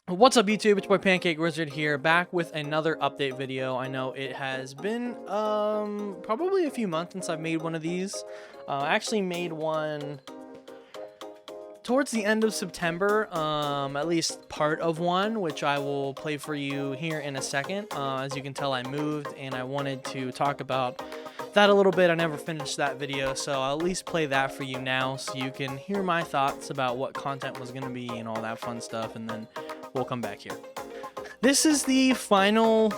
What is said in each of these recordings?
What's up, YouTube? It's your boy Pancake Wizard here, back with another update video. I know it has been probably a few months since I've made one of these. I actually made one towards the end of September, at least part of one, which I will play for you here in a second. As you can tell, I moved and I wanted to talk about that a little bit. I never finished that video, so I'll at least play that for you now so you can hear my thoughts about what content was going to be and all that fun stuff, and then we'll come back here. This is the final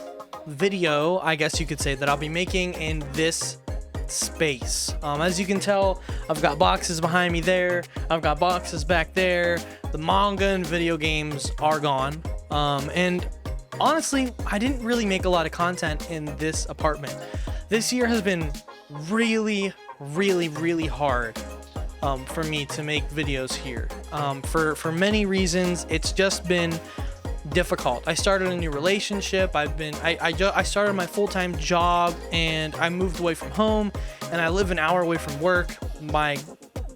video, I guess you could say, that I'll be making in this space. As you can tell, I've got boxes behind me there, I've got boxes back there. The manga and video games are gone, and honestly, I didn't really make a lot of content in this apartment. This year has been really hard for me to make videos here. For many reasons, it's just been difficult. I started a new relationship. I started my full-time job, and I moved away from home, and I live an hour away from work. My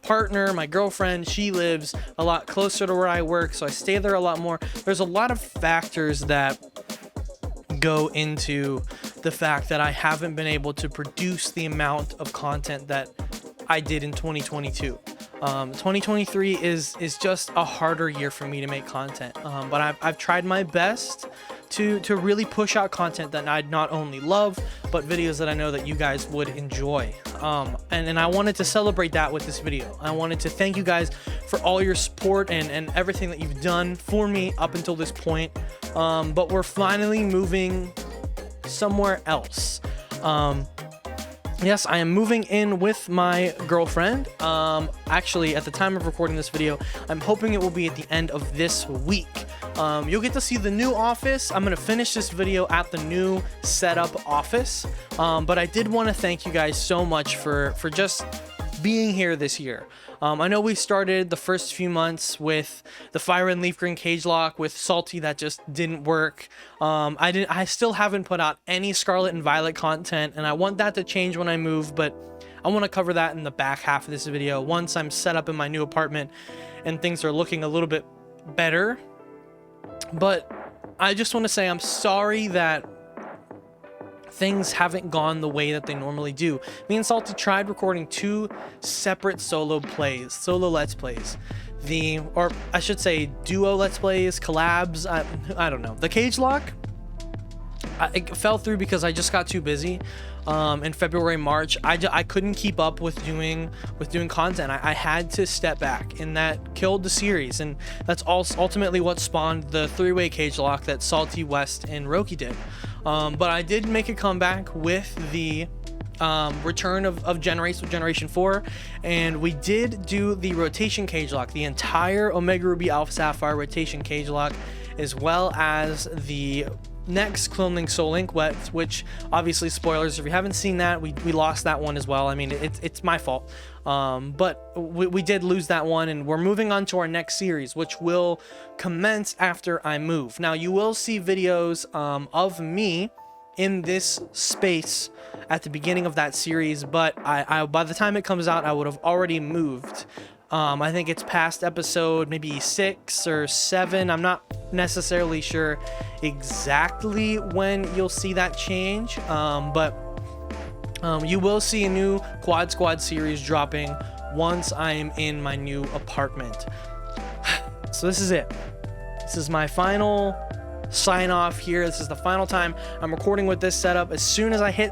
partner, my girlfriend, she lives a lot closer to where I work, so I stay there a lot more. There's a lot of factors that go into the fact that I haven't been able to produce the amount of content that I did in 2022. 2023 is just a harder year for me to make content, but I've tried my best to really push out content that I not only love, but videos that I know that you guys would enjoy. And I wanted to celebrate that with this video. I wanted to thank you guys for all your support and everything that you've done for me up until this point. But we're finally moving somewhere else. Yes, I am moving in with my girlfriend. Actually, at the time of recording this video, I'm hoping it will be at the end of this week. You'll get to see the new office. I'm gonna finish this video at the new setup office. But I did want to thank you guys so much for just being here this year. I know we started the first few months with the Fire and Leaf Green cage lock with Salty that just didn't work. I still haven't put out any Scarlet and Violet content, and I want that to change when I move, but I want to cover that in the back half of this video once I'm set up in my new apartment and things are looking a little bit better. But I just want to say I'm sorry that things haven't gone the way that they normally do. Me and Salty tried recording 2 separate solo let's plays. Or I should say duo let's plays, collabs, I don't know. The cage lock, it fell through because I just got too busy. In February, March, I couldn't keep up with doing content. I had to step back, and that killed the series, and that's also ultimately what spawned the 3-way cage lock that Salty, West, and Roki did. But I did make a comeback with the return of Generation 4, and we did do the rotation cage lock, the entire Omega Ruby Alpha Sapphire rotation cage lock, as well as the next Clone Link Soul Link, which obviously, spoilers, if you haven't seen that, we lost that one as well. I mean, it's my fault, but we did lose that one, and we're moving on to our next series, which will commence after I move. Now, you will see videos of me in this space at the beginning of that series, but I by the time it comes out, I would have already moved. I think it's past episode maybe 6 or 7. I'm not necessarily sure exactly when you'll see that change, but you will see a new Quad Squad series dropping once I'm in my new apartment. So this is it. This is my final sign off here. This is the final time I'm recording with this setup. As soon as I hit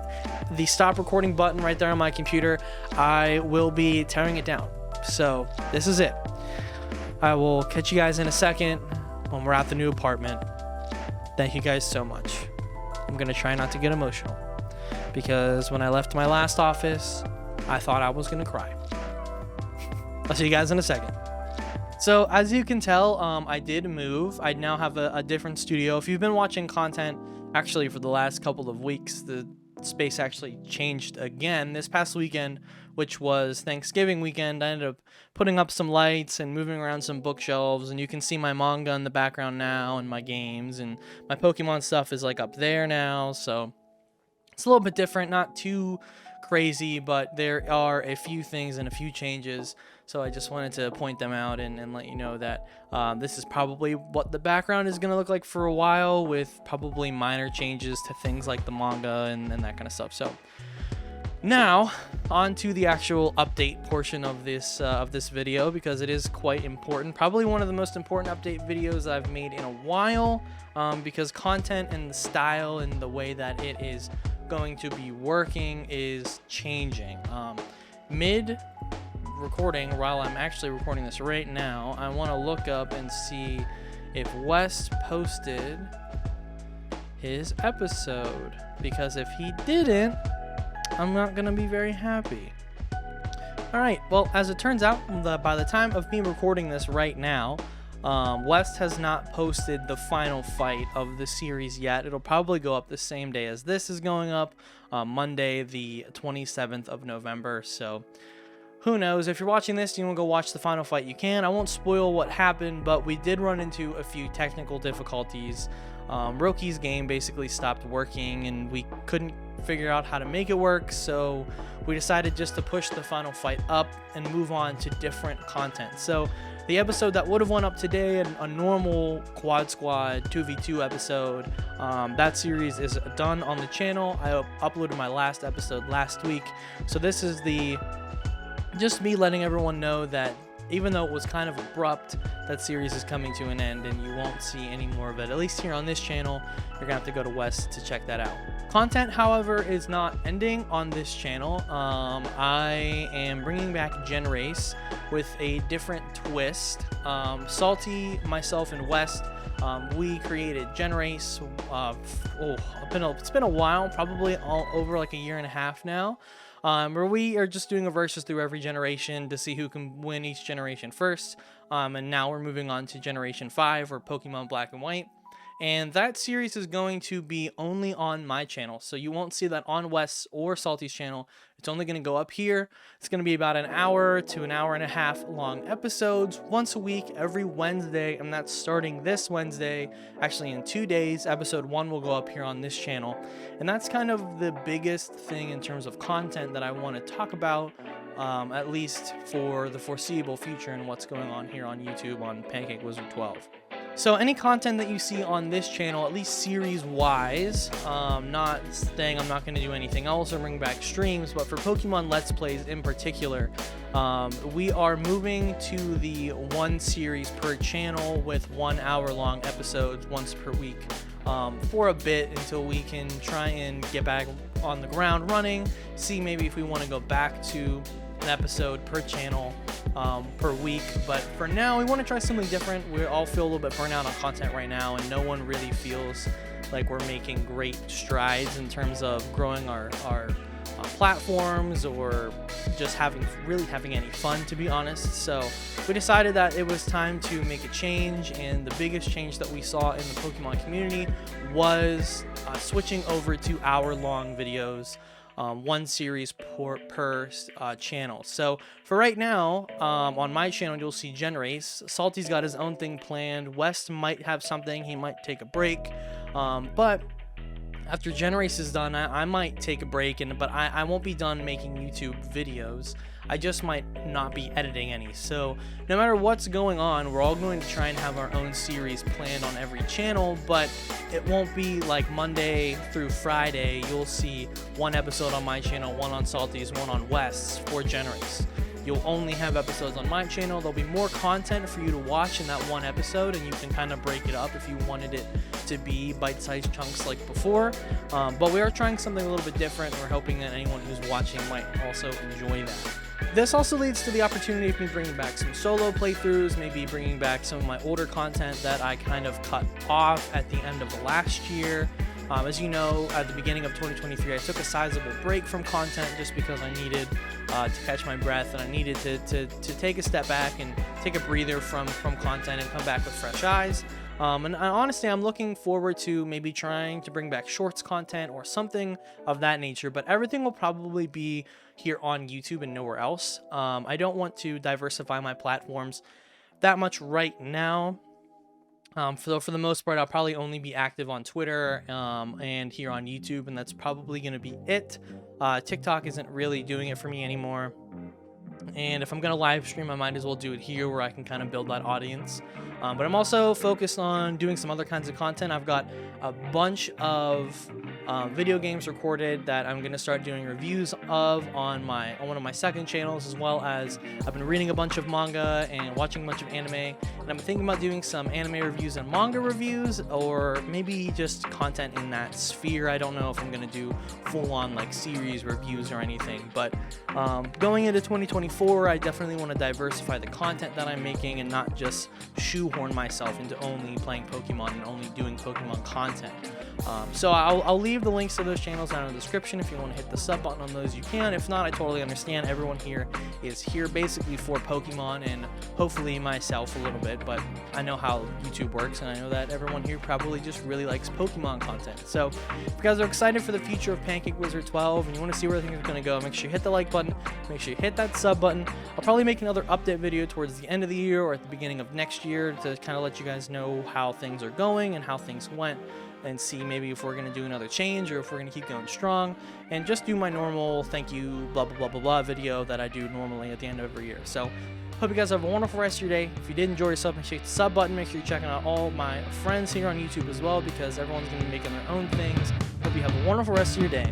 the stop recording button right there on my computer, I will be tearing it down. So this is it. I will catch you guys in a second when we're at the new apartment. Thank you guys so much. I'm gonna try not to get emotional, because when I left my last office, I thought I was gonna cry. I'll see you guys in a second. So as you can tell, I did move. I now have a different studio. If you've been watching content actually for the last couple of weeks, the space actually changed again this past weekend, which was Thanksgiving weekend. I ended up putting up some lights and moving around some bookshelves, and you can see my manga in the background now, and my games, and my Pokemon stuff is like up there now. So it's a little bit different, not too crazy, but there are a few things and a few changes. So I just wanted to point them out and let you know that this is probably what the background is going to look like for a while, with probably minor changes to things like the manga and that kind of stuff. So now on to the actual update portion of this video, because it is quite important. Probably one of the most important update videos I've made in a while, because content and the style and the way that it is going to be working is changing. Mid recording, while I'm actually recording this right now, I want to look up and see if West posted his episode, because if he didn't, I'm not gonna be very happy. Alright, well, as it turns out, by the time of me recording this right now, West has not posted the final fight of the series yet. It'll probably go up the same day as this is going up, Monday the 27th of November, so who knows. If you're watching this, you want to go watch the final fight, you can. I won't spoil what happened, but we did run into a few technical difficulties. Roki's game basically stopped working, and we couldn't figure out how to make it work, so we decided just to push the final fight up and move on to different content. So the episode that would have went up today, a normal Quad Squad 2v2 episode, that series is done on the channel. I uploaded my last episode last week, so this is just me letting everyone know that even though it was kind of abrupt, that series is coming to an end and you won't see any more of it. At least here on this channel, you're gonna have to go to West to check that out. Content, however, is not ending on this channel. I am bringing back Gen Race with a different twist. Salty, myself, and West, we created Gen Race. It's been a while, probably all over like a year and a half now. Where we are just doing a versus through every generation to see who can win each generation first. And now we're moving on to Generation 5, or Pokemon Black and White. And that series is going to be only on my channel, so you won't see that on Wes or Salty's channel. It's only going to go up here. It's going to be about an hour to an hour and a half long episodes once a week, every Wednesday, and that's starting this Wednesday. Actually, in 2 days, episode 1 will go up here on this channel. And that's kind of the biggest thing in terms of content that I want to talk about, at least for the foreseeable future, and what's going on here on YouTube on Pancake Wizard 12. So any content that you see on this channel, at least series-wise, not saying I'm not going to do anything else or bring back streams, but for Pokemon Let's Plays in particular, we are moving to the 1 series per channel with 1 hour-long episodes once per week for a bit, until we can try and get back on the ground running, see maybe if we want to go back to an episode per channel per week. But for now, we want to try something different. We all feel a little bit burnt out on content right now, and no one really feels like we're making great strides in terms of growing our platforms, or just having any fun, to be honest. So we decided that it was time to make a change, and the biggest change that we saw in the Pokemon community was switching over to hour-long videos. 1 series per channel. So for right now, on my channel, you'll see Gen Race. Salty's got his own thing planned. West might have something. He might take a break. But after Gen Race is done, I might take a break, but I won't be done making YouTube videos. I just might not be editing any. So no matter what's going on, we're all going to try and have our own series planned on every channel, but it won't be like Monday through Friday. You'll see 1 episode on my channel, 1 on Salty's, 1 on West's for Gen Race. You'll only have episodes on my channel. There'll be more content for you to watch in that 1 episode, and you can kind of break it up if you wanted it to be bite-sized chunks like before. But we are trying something a little bit different. We're hoping that anyone who's watching might also enjoy that. This also leads to the opportunity of me bringing back some solo playthroughs, maybe bringing back some of my older content that I kind of cut off at the end of last year. As you know, at the beginning of 2023, I took a sizable break from content just because I needed to catch my breath, and I needed to take a step back and take a breather from content and come back with fresh eyes. And honestly, I'm looking forward to maybe trying to bring back shorts content or something of that nature, but everything will probably be here on YouTube and nowhere else. I don't want to diversify my platforms that much right now. For the most part, I'll probably only be active on Twitter and here on YouTube, and that's probably going to be it. TikTok isn't really doing it for me anymore. And if I'm gonna live stream, I might as well do it here where I can kind of build that audience. But I'm also focused on doing some other kinds of content. I've got a bunch of video games recorded that I'm gonna start doing reviews of on one of my second channels, as well as I've been reading a bunch of manga and watching a bunch of anime, and I'm thinking about doing some anime reviews and manga reviews, or maybe just content in that sphere. I don't know if I'm gonna do full-on like series reviews or anything, but going into 2024, I definitely want to diversify the content that I'm making and not just shoehorn myself into only playing Pokemon and only doing Pokemon content. So I'll leave the links to those channels down in the description. If you want to hit the sub button on those, you can. If not, I totally understand. Everyone here is here basically for Pokemon and hopefully myself a little bit, but I know how YouTube works, and I know that everyone here probably just really likes Pokemon content. So if you guys are excited for the future of Pancake Wizard 12 and you want to see where things are going to go, make sure you hit the like button, make sure you hit that sub button. I'll probably make another update video towards the end of the year or at the beginning of next year to kind of let you guys know how things are going and how things went, and see maybe if we're going to do another change or if we're going to keep going strong, and just do my normal thank you blah blah blah blah blah video that I do normally at the end of every year. So hope you guys have a wonderful rest of your day. If you did enjoy yourself, make sure you hit the sub button. Make sure you're checking out all my friends here on YouTube as well, because everyone's going to be making their own things. Hope you have a wonderful rest of your day.